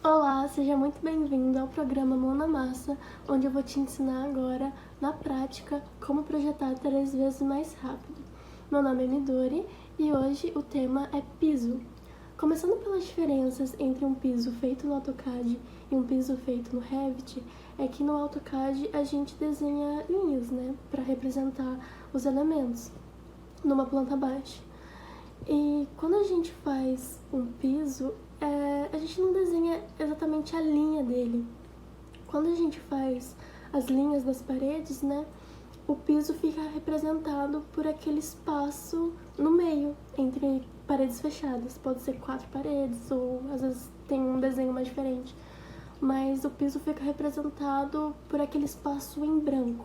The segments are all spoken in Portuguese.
Olá, seja muito bem-vindo ao programa Mão na Massa, onde eu vou te ensinar agora, na prática, como projetar 3 vezes mais rápido. Meu nome é Midori e hoje o tema é piso. Começando pelas diferenças entre um piso feito no AutoCAD e um piso feito no Revit, é que no AutoCAD a gente desenha linhas, para representar os elementos numa planta baixa. E quando a gente faz um piso, a gente não desenha exatamente a linha dele. Quando a gente faz as linhas das paredes, o piso fica representado por aquele espaço no meio, entre paredes fechadas. Pode ser 4 paredes, ou às vezes tem um desenho mais diferente. Mas o piso fica representado por aquele espaço em branco.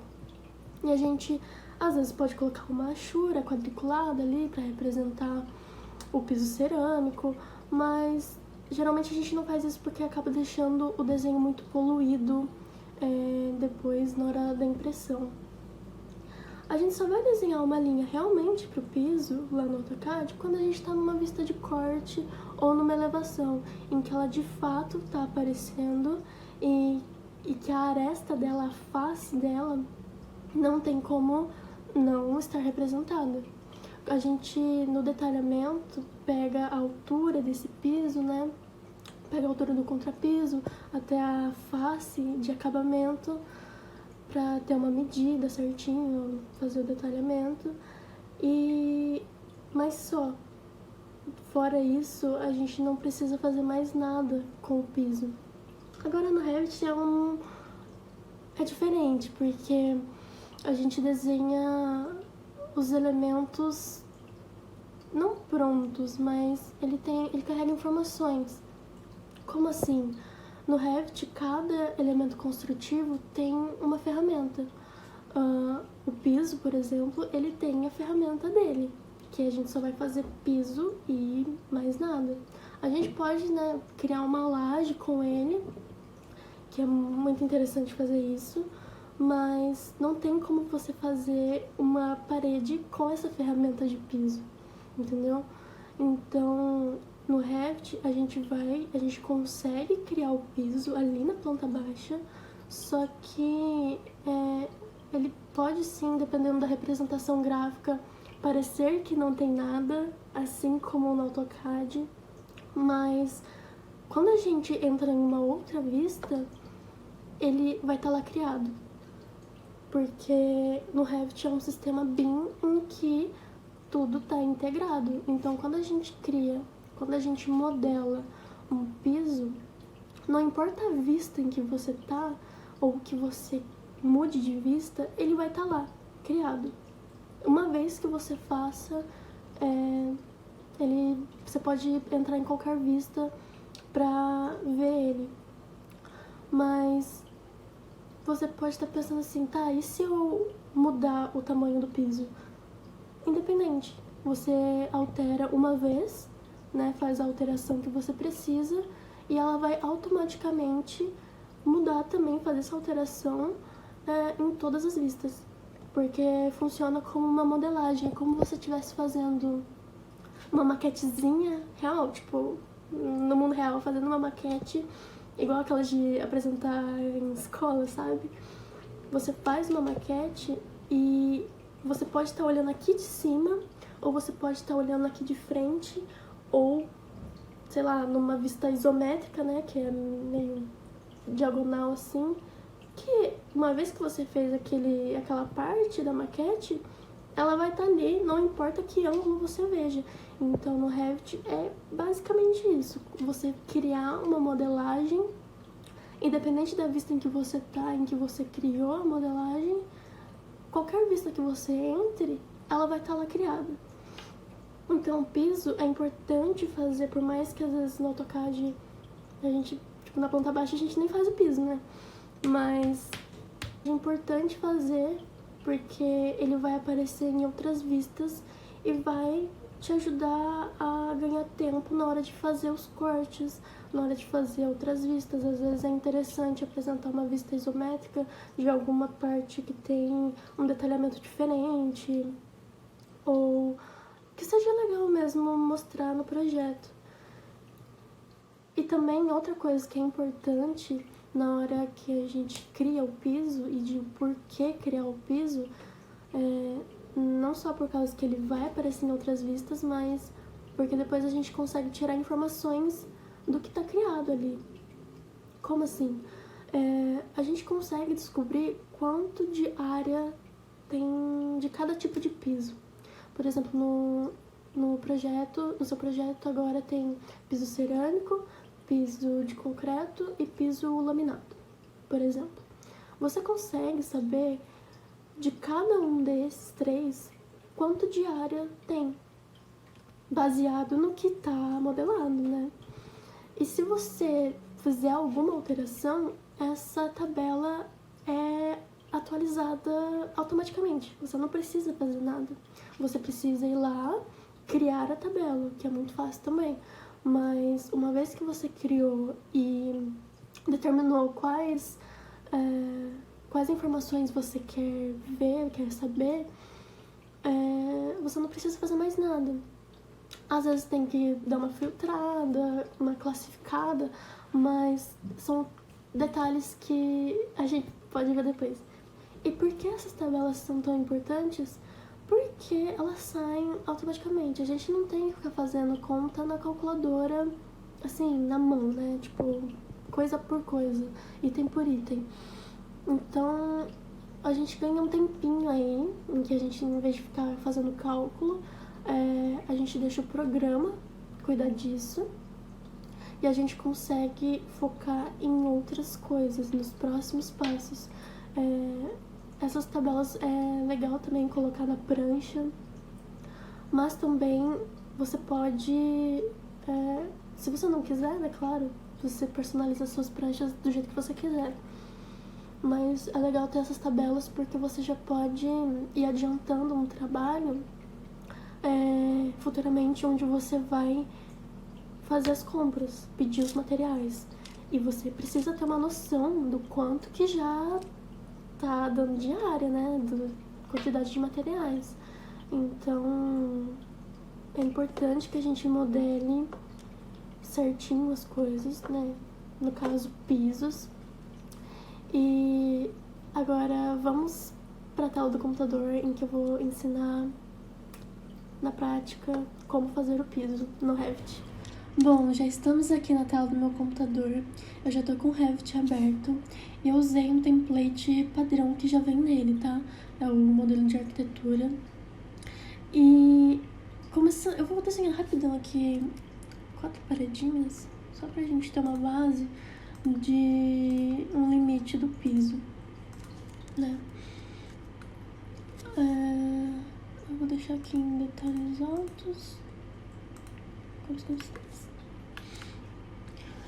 E a gente, às vezes, pode colocar uma achura quadriculada ali para representar o piso cerâmico, mas geralmente a gente não faz isso porque acaba deixando o desenho muito poluído depois na hora da impressão. A gente só vai desenhar uma linha realmente para o piso lá no AutoCAD quando a gente está numa vista de corte ou numa elevação, em que ela de fato está aparecendo e que a aresta dela, a face dela, não tem como não estar representada. A gente, no detalhamento, pega a altura desse piso, pega a altura do contrapiso até a face de acabamento para ter uma medida certinho, fazer o detalhamento. Mas só. Fora isso, a gente não precisa fazer mais nada com o piso. Agora no Revit é diferente, porque a gente desenha os elementos não prontos, mas ele carrega informações. Como assim? No Revit, cada elemento construtivo tem uma ferramenta. O piso, por exemplo, ele tem a ferramenta dele, que a gente só vai fazer piso e mais nada. A gente pode, criar uma laje com ele, que é muito interessante fazer isso, mas não tem como você fazer uma parede com essa ferramenta de piso, entendeu? Então, no Revit, a gente consegue criar o piso ali na planta baixa, só que ele pode sim, dependendo da representação gráfica, parecer que não tem nada, assim como no AutoCAD, mas quando a gente entra em uma outra vista, ele vai estar lá criado. Porque no Revit é um sistema BIM em que tudo está integrado. Então, quando a gente modela um piso, não importa a vista em que você tá ou que você mude de vista, ele vai estar lá, criado. Uma vez que você faça, você pode entrar em qualquer vista para ver ele. Mas você pode estar pensando assim, tá, e se eu mudar o tamanho do piso? Independente, você altera uma vez, faz a alteração que você precisa e ela vai automaticamente mudar também, fazer essa alteração em todas as vistas. Porque funciona como uma modelagem, como se você estivesse fazendo uma maquetezinha real, tipo, no mundo real, fazendo uma maquete igual aquelas de apresentar em escola, sabe? Você faz uma maquete e você pode estar olhando aqui de cima, ou você pode estar olhando aqui de frente, ou, sei lá, numa vista isométrica, que é meio diagonal assim, que uma vez que você fez aquela parte da maquete, ela vai estar ali, não importa que ângulo você veja. Então, no Revit é basicamente isso. Você criar uma modelagem, independente da vista em que você tá, em que você criou a modelagem, qualquer vista que você entre, ela vai estar lá criada. Então, o piso é importante fazer, por mais que às vezes no AutoCAD a gente, na planta baixa, a gente nem faz o piso, Mas é importante fazer porque ele vai aparecer em outras vistas e vai te ajudar a ganhar tempo na hora de fazer os cortes, na hora de fazer outras vistas. Às vezes é interessante apresentar uma vista isométrica de alguma parte que tem um detalhamento diferente, ou que seja legal mesmo mostrar no projeto. E também outra coisa que é importante na hora que a gente cria o piso e de por que criar o piso, não só por causa que ele vai aparecer em outras vistas, mas porque depois a gente consegue tirar informações do que está criado ali. Como assim? A gente consegue descobrir quanto de área tem de cada tipo de piso. Por exemplo, no seu projeto agora tem piso cerâmico, piso de concreto e piso laminado, por exemplo. Você consegue saber de cada um desses 3 quanto de área tem, baseado no que está modelado, né? E se você fizer alguma alteração, essa tabela é atualizada automaticamente. Você não precisa fazer nada. Você precisa ir lá, criar a tabela, que é muito fácil também. Mas uma vez que você criou e determinou quais informações você quer ver, quer saber, você não precisa fazer mais nada. Às vezes tem que dar uma filtrada, uma classificada, mas são detalhes que a gente pode ver depois. E por que essas tabelas são tão importantes? Porque elas saem automaticamente. A gente não tem que ficar fazendo conta na calculadora, assim, na mão, né? Tipo, coisa por coisa, item por item. Então, a gente ganha um tempinho aí, em que a gente, em vez de ficar fazendo cálculo, a gente deixa o programa cuidar disso e a gente consegue focar em outras coisas, nos próximos passos. Essas tabelas é legal também colocar na prancha, mas também você pode, se você não quiser, né, claro, você personaliza suas pranchas do jeito que você quiser. Mas é legal ter essas tabelas porque você já pode ir adiantando um trabalho futuramente, onde você vai fazer as compras, pedir os materiais. E você precisa ter uma noção do quanto que já tá dando de área, né? Da quantidade de materiais. Então, é importante que a gente modele certinho as coisas, né? No caso, pisos. E agora vamos para a tela do computador, em que eu vou ensinar na prática como fazer o piso no Revit. Bom, já estamos aqui na tela do meu computador. Eu já tô com o Revit aberto e eu usei um template padrão que já vem nele, tá? É o modelo de arquitetura. E eu vou desenhar rapidão aqui 4 paredinhas, só pra gente ter uma base de um limite do piso, né? Eu vou deixar aqui em detalhes altos.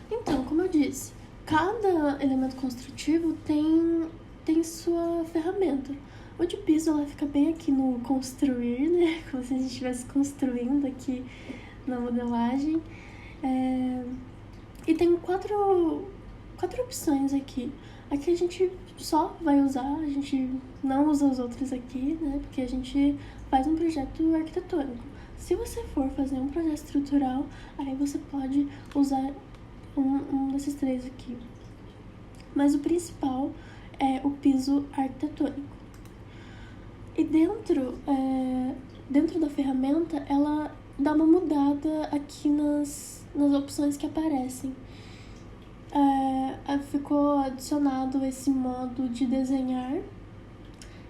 Então, como eu disse, cada elemento construtivo tem sua ferramenta. O de piso, ela fica bem aqui no construir, né? Como se a gente estivesse construindo aqui na modelagem. E tem quatro opções aqui. Aqui a gente só vai usar, a gente não usa os outros aqui, né? Porque a gente faz um projeto arquitetônico. Se você for fazer um projeto estrutural, aí você pode usar um desses 3 aqui. Mas o principal é o piso arquitetônico. E dentro da ferramenta, ela dá uma mudada aqui nas opções que aparecem. Ficou adicionado esse modo de desenhar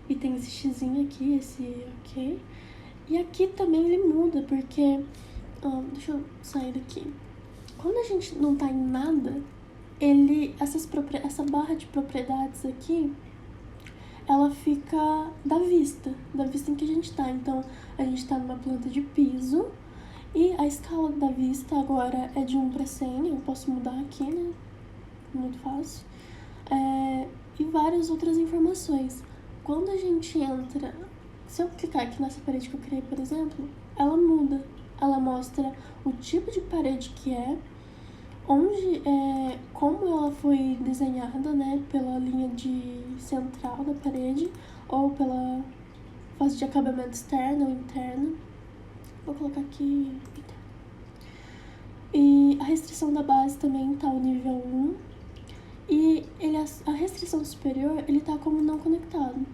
e tem esse xizinho aqui, esse ok. E aqui também ele muda, porque deixa eu sair daqui. Quando a gente não tá em nada, essa barra de propriedades aqui, ela fica da vista em que a gente tá. Então a gente tá numa planta de piso e a escala da vista agora é de 1 para 100. Eu posso mudar aqui, né? Muito fácil. E várias outras informações. Quando a gente entra, se eu clicar aqui nessa parede que eu criei, por exemplo, ela muda. Ela mostra o tipo de parede que é, como ela foi desenhada, né, pela linha de central da parede ou pela fase de acabamento externo ou interno. Vou colocar aqui E a restrição da base também tá o nível 1. E a restrição superior, ele tá como não conectado.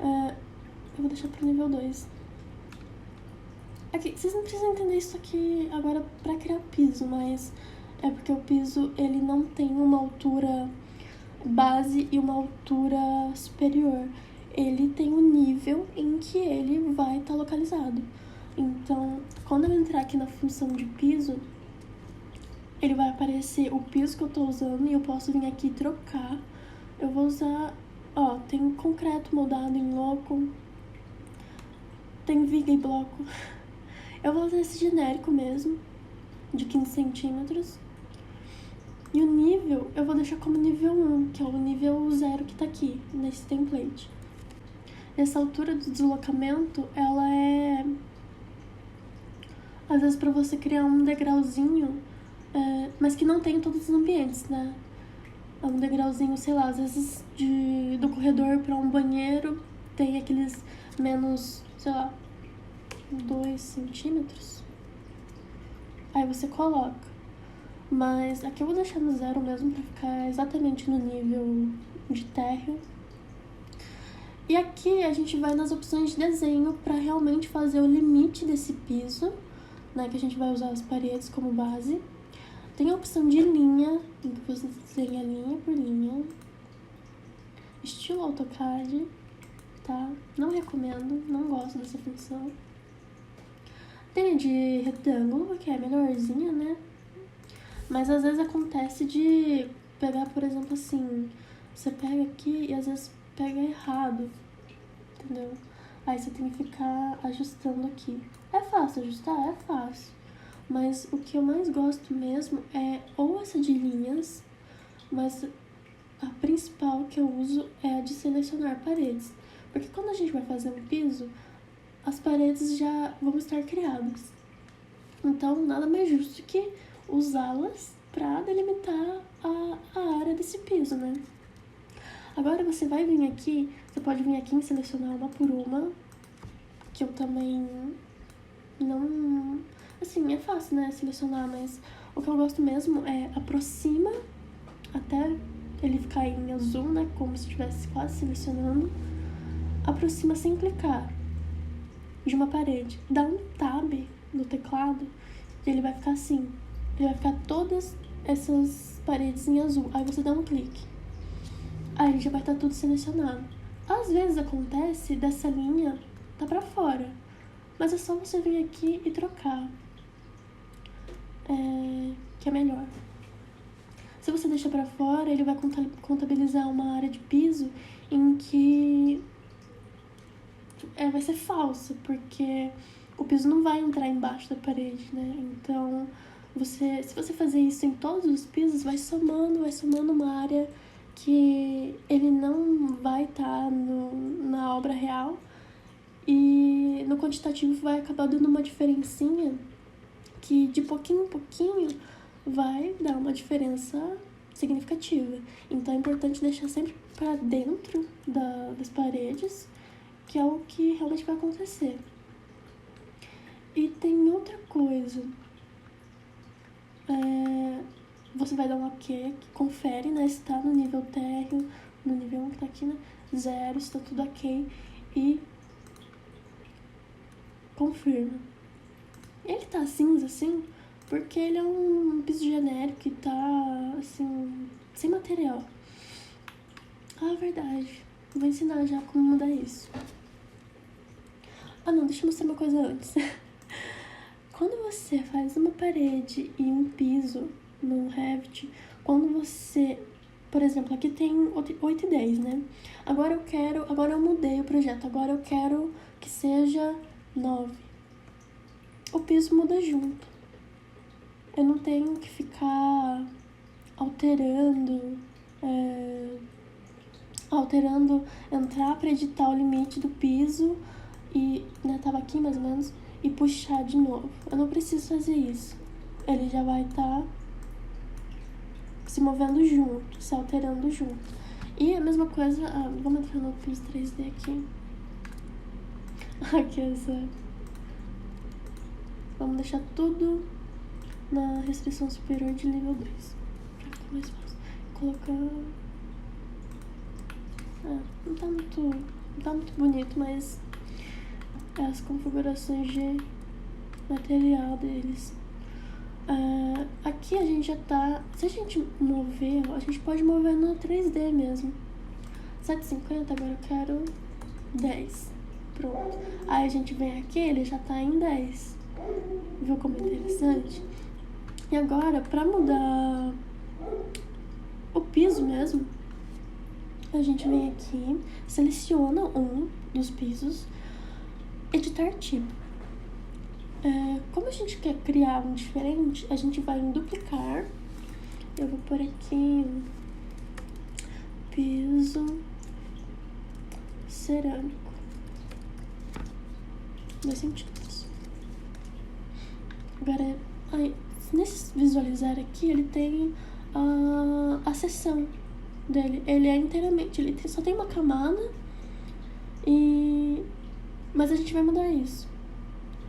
Eu vou deixar pro nível 2. Aqui, vocês não precisam entender isso aqui agora pra criar piso, mas é porque o piso, ele não tem uma altura base e uma altura superior. Ele tem um nível em que ele vai estar localizado. Então, quando eu entrar aqui na função de piso, ele vai aparecer o piso que eu tô usando e eu posso vir aqui e trocar. Eu vou usar, tem concreto moldado em loco, tem viga e bloco. Eu vou usar esse genérico mesmo, de 15 centímetros. E o nível, eu vou deixar como nível 1, que é o nível 0 que tá aqui, nesse template. Essa altura do deslocamento, ela é... Às vezes pra você criar um degrauzinho, mas que não tem em todos os ambientes, né? É um degrauzinho, sei lá, às vezes do corredor pra um banheiro tem aqueles menos, sei lá, 2 centímetros. Aí você coloca. Mas aqui eu vou deixar no 0 mesmo pra ficar exatamente no nível de térreo. E aqui a gente vai nas opções de desenho pra realmente fazer o limite desse piso, né? Que a gente vai usar as paredes como base. Tem a opção de linha, em que você desenha linha por linha. Estilo AutoCAD, tá? Não recomendo, não gosto dessa função. Tem a de retângulo, que é a melhorzinha, né? Mas às vezes acontece de pegar, por exemplo, assim, você pega aqui e às vezes pega errado, entendeu? Aí você tem que ficar ajustando aqui. É fácil ajustar? É fácil. Mas o que eu mais gosto mesmo é ou essa de linhas, mas a principal que eu uso é a de selecionar paredes. Porque quando a gente vai fazer um piso, as paredes já vão estar criadas. Então, nada mais justo que usá-las para delimitar a área desse piso, né? Agora você vai vir aqui, você pode vir aqui e selecionar uma por uma, que eu também não... Assim, é fácil, né, selecionar, mas o que eu gosto mesmo é aproxima até ele ficar em azul, né, como se estivesse quase selecionando. Aproxima sem clicar de uma parede. Dá um tab no teclado e ele vai ficar assim. Ele vai ficar todas essas paredes em azul. Aí você dá um clique. Aí já vai estar tudo selecionado. Às vezes acontece dessa linha tá pra fora. Mas é só você vir aqui e trocar. Que é melhor. Se você deixar pra fora, ele vai contabilizar uma área de piso em que vai ser falsa, porque o piso não vai entrar embaixo da parede, né? Então, se você fazer isso em todos os pisos, vai somando uma área que ele não vai estar na obra real, e no quantitativo vai acabar dando uma diferencinha que de pouquinho em pouquinho vai dar uma diferença significativa. Então é importante deixar sempre para dentro das paredes, que é o que realmente vai acontecer. E tem outra coisa. Você vai dar um ok, confere, né, se tá no nível térreo, no nível 1 que tá aqui, né, 0, se tá tudo ok, e confirma. Ele tá cinza, assim, porque ele é um piso genérico que tá, assim, sem material. Verdade. Vou ensinar já como mudar isso. Não, deixa eu mostrar uma coisa antes. Quando você faz uma parede e um piso no Revit, quando você... Por exemplo, aqui tem 8 e 10, né? Agora eu mudei o projeto, agora eu quero que seja 9. O piso muda junto. Eu não tenho que ficar alterando, entrar para editar o limite do piso e, né, tava aqui mais ou menos, e puxar de novo. Eu não preciso fazer isso. Ele já vai estar se movendo junto, se alterando junto. E a mesma coisa, vamos entrar no piso 3D aqui. Aqui essa... Vamos deixar tudo na restrição superior de nível 2. Pra ficar mais fácil. Colocar... não tá muito bonito, mas é as configurações de material deles. Aqui a gente já tá... Se a gente mover, a gente pode mover no 3D mesmo. 750, agora eu quero 10. Pronto. Aí a gente vem aqui, ele já tá em 10. Viu como é interessante? E agora, pra mudar o piso mesmo, a gente vem aqui, seleciona um dos pisos, editar arquivo. Como a gente quer criar um diferente, a gente vai em duplicar. Eu vou por aqui piso cerâmico, 2 centímetros. Agora, nesse visualizar aqui, ele tem a seção dele. Ele é inteiramente, só tem uma camada, mas a gente vai mudar isso.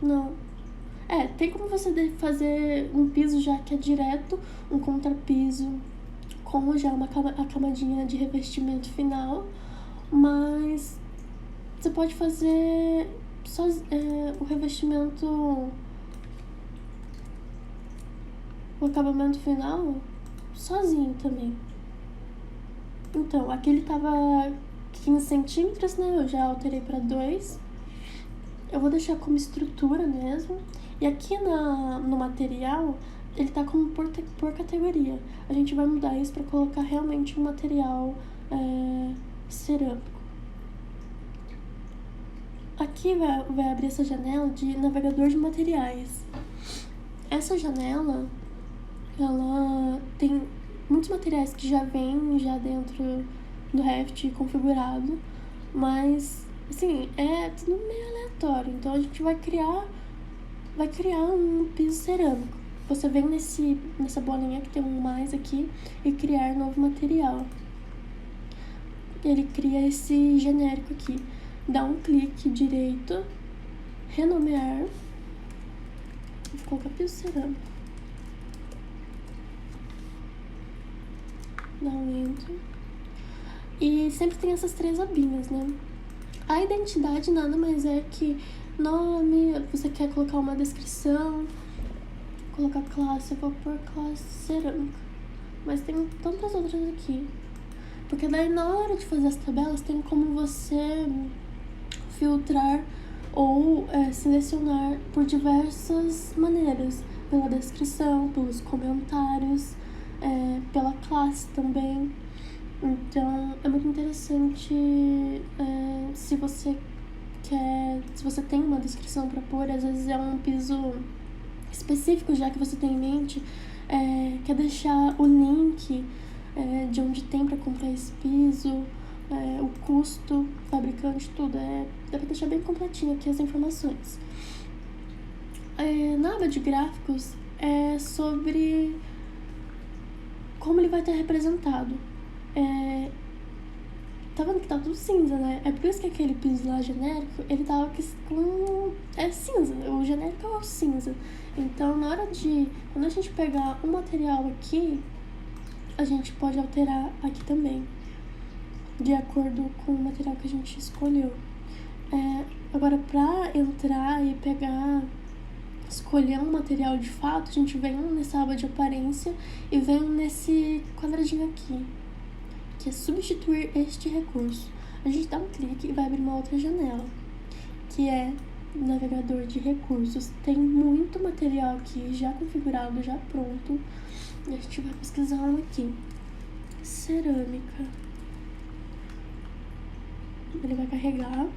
Não. Tem como você fazer um piso já que é direto, um contrapiso com já a camadinha de revestimento final, mas você pode fazer só o revestimento, o acabamento final sozinho também. Então, aqui ele tava 15 centímetros, né? Eu já alterei para 2. Eu vou deixar como estrutura mesmo. E aqui no material, ele tá como por categoria. A gente vai mudar isso para colocar realmente um material cerâmico. Aqui vai abrir essa janela de navegador de materiais. Essa janela, ela tem muitos materiais que já vêm já dentro do Revit configurado, mas assim, é tudo meio aleatório. Então a gente vai criar um piso cerâmico. Você vem nessa bolinha que tem um mais aqui e criar novo material. Ele cria esse genérico aqui. Dá um clique direito, renomear, vou colocar piso cerâmico. Dá um enter. E sempre tem essas 3 abinhas, né? A identidade nada mais é que nome, você quer colocar uma descrição, colocar classe, eu vou pôr classe cerâmica. Mas tem tantas outras aqui. Porque daí na hora de fazer as tabelas tem como você filtrar ou selecionar por diversas maneiras. Pela descrição, pelos comentários, pela classe também. Então é muito interessante se você tem uma descrição para pôr, às vezes é um piso específico já que você tem em mente, quer deixar o link de onde tem para comprar esse piso, o custo, fabricante, tudo. Dá pra deixar bem completinho aqui as informações. Na aba de gráficos é sobre como ele vai estar representado. Tá vendo que tá tudo cinza, né? É por isso que aquele piso lá genérico, ele tava com... cinza, o genérico é o cinza. Então, quando a gente pegar um material aqui, a gente pode alterar aqui também, de acordo com o material que a gente escolheu. Agora, pra entrar e escolher um material de fato, a gente vem nessa aba de aparência e vem nesse quadradinho aqui, que é substituir este recurso. A gente dá um clique e vai abrir uma outra janela, que é navegador de recursos. Tem muito material aqui já configurado, já pronto. E a gente vai pesquisar um aqui. Cerâmica. Ele vai carregar.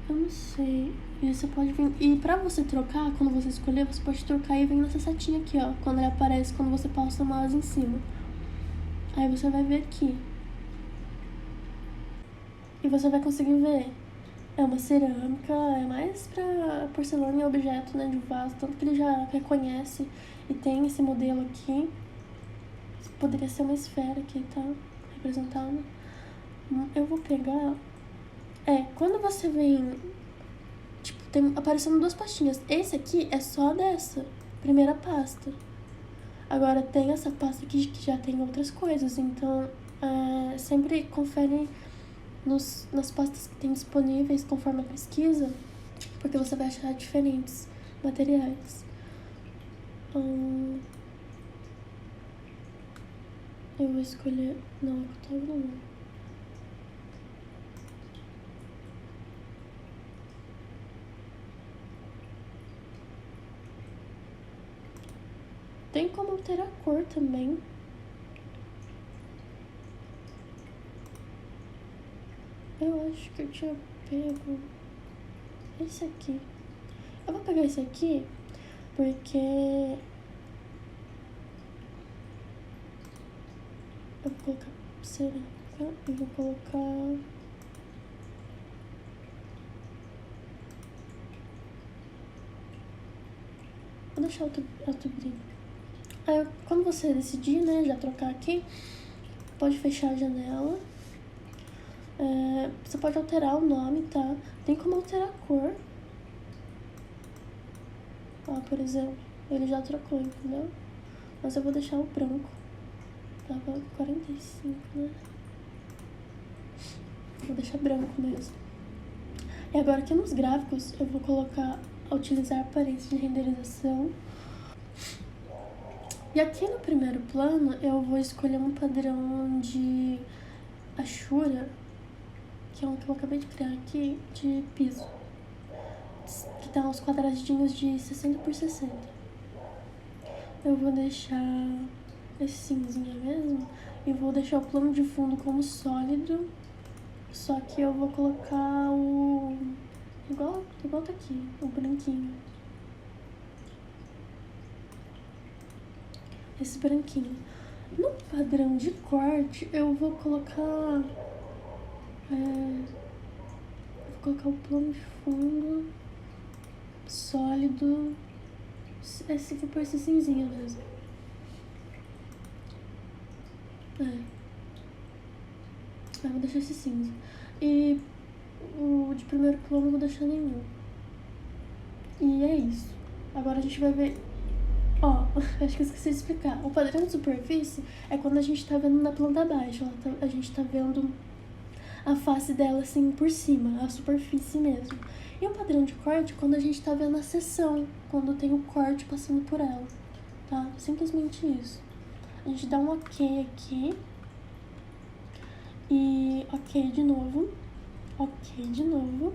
Eu não sei. E você pode vir... E pra você trocar, quando você escolher, você pode trocar e vem nessa setinha aqui, ó. Quando ele aparece, quando você passa o mouse em cima. Aí você vai ver aqui. E você vai conseguir ver. É uma cerâmica, é mais pra porcelana e objeto, né, de vaso. Tanto que ele já reconhece e tem esse modelo aqui. Poderia ser uma esfera que tá representada. Eu vou pegar... quando você vem... Tipo, tem aparecendo 2 pastinhas. Esse aqui é só dessa primeira pasta. Agora tem essa pasta aqui que já tem outras coisas, então sempre confere nas pastas que tem disponíveis conforme a pesquisa, porque você vai achar diferentes materiais. Eu vou escolher... Não, eu tava não. Tem como alterar a cor também. Eu acho que eu tinha pego esse aqui. Eu vou pegar esse aqui porque eu vou colocar cerâmica e vou colocar... Vou deixar outro brilho. Aí, quando você decidir, né, já trocar aqui, pode fechar a janela. Você pode alterar o nome, tá? Tem como alterar a cor. Ó, por exemplo, ele já trocou, entendeu? Mas eu vou deixar o branco. Tava 45, né? Vou deixar branco mesmo. E agora aqui nos gráficos eu vou utilizar aparência de renderização. E aqui no primeiro plano eu vou escolher um padrão de Ashura, que é um que eu acabei de criar aqui, de piso, que dá uns quadradinhos de 60 por 60. Eu vou deixar esse cinzinha mesmo e vou deixar o plano de fundo como sólido, só que eu vou colocar o... igual tá aqui, o branquinho. Esse branquinho. No padrão de corte, eu vou colocar... vou colocar o plano de fundo sólido. Esse aqui por esse cinzinho mesmo. Eu vou deixar esse cinza. E o de primeiro plano eu vou deixar nenhum. E é isso. Agora a gente vai ver... Ó, acho que eu esqueci de explicar. O padrão de superfície é quando a gente tá vendo na planta baixa. A gente tá vendo a face dela assim por cima, a superfície mesmo. E o padrão de corte é quando a gente tá vendo a seção, quando tem o corte passando por ela, tá? Simplesmente isso. A gente dá um ok aqui. E ok de novo. Ok de novo.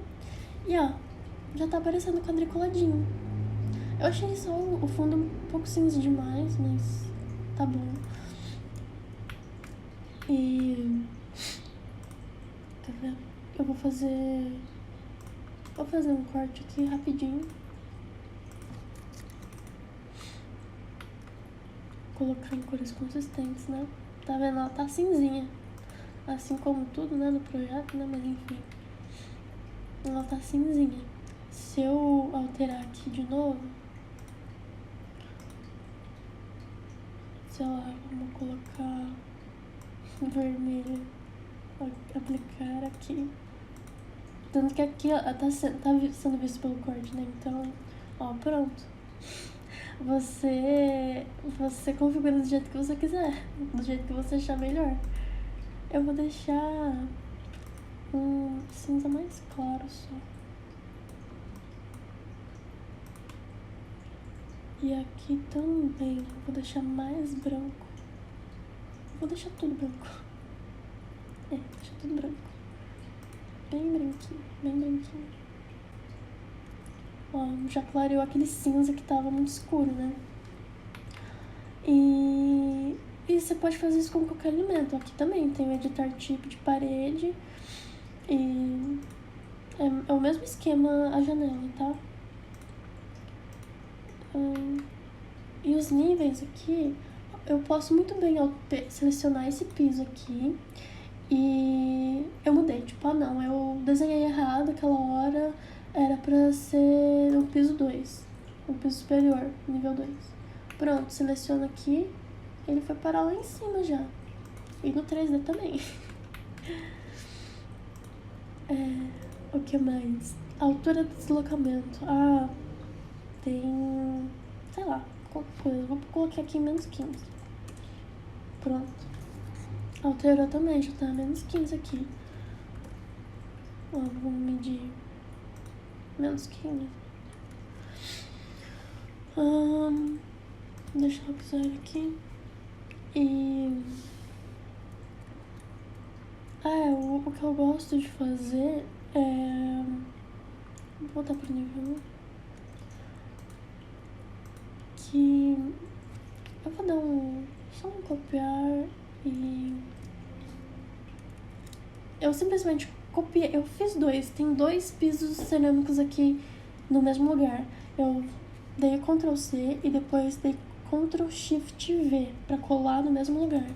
E ó, já tá aparecendo quadriculadinho. Eu achei só o fundo um pouco cinza demais, mas tá bom. E... tá vendo? Eu vou fazer um corte aqui rapidinho. Colocar em cores consistentes, né? Tá vendo? Ela tá cinzinha. Assim como tudo, né, no projeto, né? Mas enfim. Ela tá cinzinha. Se eu alterar aqui de novo... sei lá, vamos colocar vermelho, aplicar aqui. Tanto que aqui, ó, tá sendo visto pelo corte, né? Então, ó, pronto. Você configura do jeito que você quiser, do jeito que você achar melhor. Eu vou deixar um cinza mais claro só. E aqui também, vou deixar mais branco. Vou deixar tudo branco. Deixa tudo branco. Bem branquinho, bem branquinho. Ó, já clareou aquele cinza que tava muito escuro, né? E você pode fazer isso com qualquer alimento. Aqui também tem o editar tipo de parede. E é o mesmo esquema a janela, tá? E os níveis aqui, eu posso muito bem selecionar esse piso aqui. E eu mudei, tipo, não, eu desenhei errado aquela hora, era pra ser o piso 2, o piso superior, nível 2. Pronto, seleciono aqui, ele foi parar lá em cima já. E no 3D também. O que mais? Altura do deslocamento. Tem... sei lá, qualquer coisa. Vou colocar aqui menos 15. Pronto. Alterou também, já tá menos 15 aqui. Vamos medir. Menos 15. Deixa eu usar aqui. E... o que eu gosto de fazer é... Vou voltar pro nível 1. Que... eu vou dar só um copiar e... eu simplesmente copiei. Eu fiz 2. Tem 2 pisos cerâmicos aqui no mesmo lugar. Eu dei Ctrl C e depois dei Ctrl Shift V pra colar no mesmo lugar.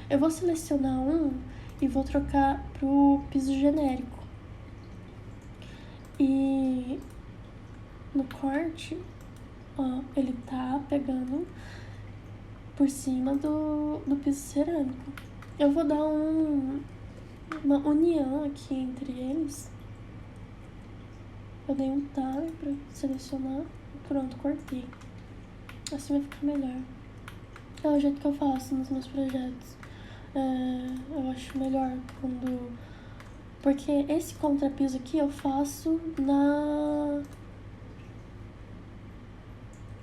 Eu vou selecionar um e vou trocar pro piso genérico. E no corte, ele tá pegando por cima do piso cerâmico. Eu vou dar uma união aqui entre eles. Eu dei um tab pra selecionar. Pronto, cortei. Assim vai ficar melhor. É o jeito que eu faço nos meus projetos. Eu acho melhor quando... porque esse contrapiso aqui eu faço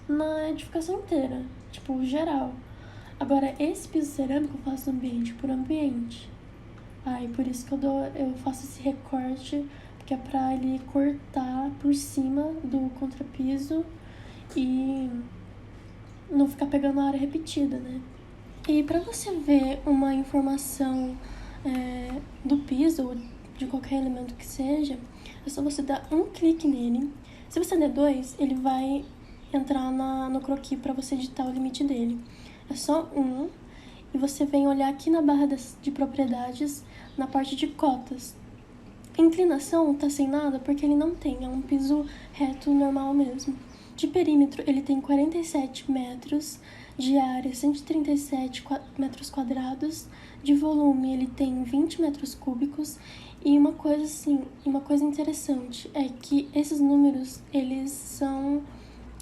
na edificação inteira, tipo, geral. Agora, esse piso cerâmico eu faço ambiente por ambiente. E por isso que eu faço esse recorte, porque é pra ele cortar por cima do contrapiso e não ficar pegando a área repetida, né? E pra você ver uma informação do piso ou de qualquer elemento que seja, é só você dar um clique nele. Se você der 2, ele vai entrar no croquis pra você editar o limite dele. É só um, e você vem olhar aqui na barra de propriedades, na parte de cotas. Inclinação tá sem nada porque ele não tem, é um piso reto normal mesmo. De perímetro ele tem 47 metros, de área 137 metros quadrados, de volume ele tem 20 metros cúbicos. E uma coisa interessante é que esses números, eles são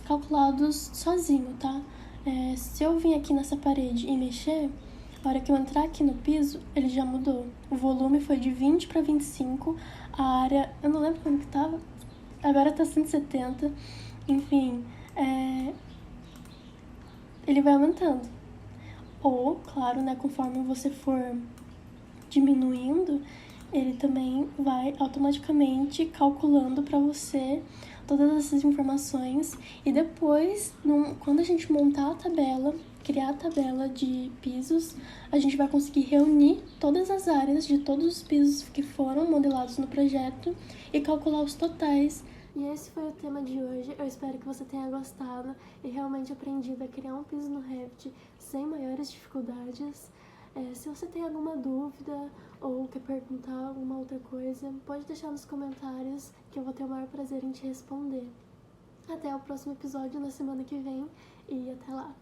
calculados sozinho, tá? Se eu vir aqui nessa parede e mexer, a hora que eu entrar aqui no piso, ele já mudou. O volume foi de 20 para 25, a área, eu não lembro como que tava, agora tá 170, enfim, ele vai aumentando. Ou, claro, né, conforme você for diminuindo, ele também vai automaticamente calculando para você todas essas informações. E depois, quando a gente montar a tabela, criar a tabela de pisos, a gente vai conseguir reunir todas as áreas de todos os pisos que foram modelados no projeto e calcular os totais. E esse foi o tema de hoje. Eu espero que você tenha gostado e realmente aprendido a criar um piso no Revit sem maiores dificuldades. Se você tem alguma dúvida ou quer perguntar alguma outra coisa, pode deixar nos comentários que eu vou ter o maior prazer em te responder. Até o próximo episódio na semana que vem e até lá!